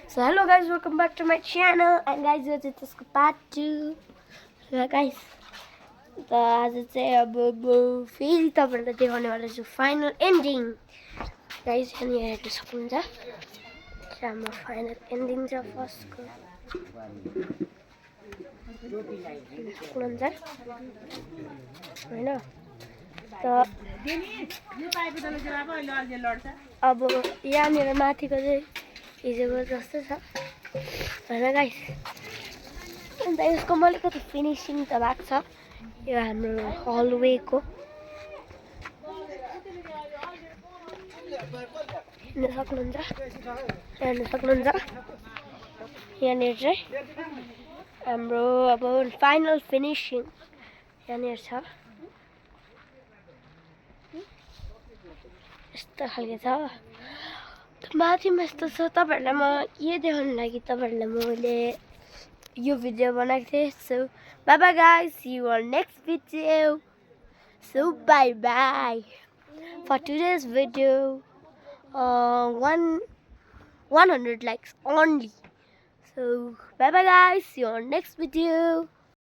So hello guys, welcome back to my channel. And guys, यो चाहिँ त्यसको part 2 र गाइस त आज चाहिँ अब फेरि तपाईहरुलाई देखाउनेवाला छु फाइनल एन्डिङ गाइस। यहाँ हेर्न सक्नुहुन्छ हाम्रो फाइनल एन्डिङ छ फर्स्टको सक्नुहुन्छ हैन। त अब यहाँनिर माथिको चाहिँ हिजोको जस्तो छ हैन गाइस। अन्त यसको अलिकति फिनिसिङ त भएको छ। यो हाम्रो हलवेको हेर्न सक्नुहुन्छ यहाँनिर चाहिँ हाम्रो अब फाइनल फिनिसिङ यहाँनिर छ। यस्तो खालको छ माथिमा यस्तो छ। तपाईहरुलाई म यो देखाउन लागि तपाईहरुलाई मैले यो भिडियो बनाएको थिएँ। So bye bye guys, see you on next video. So bye bye for today's video 100 likes only. So bye bye guys, see you on next video.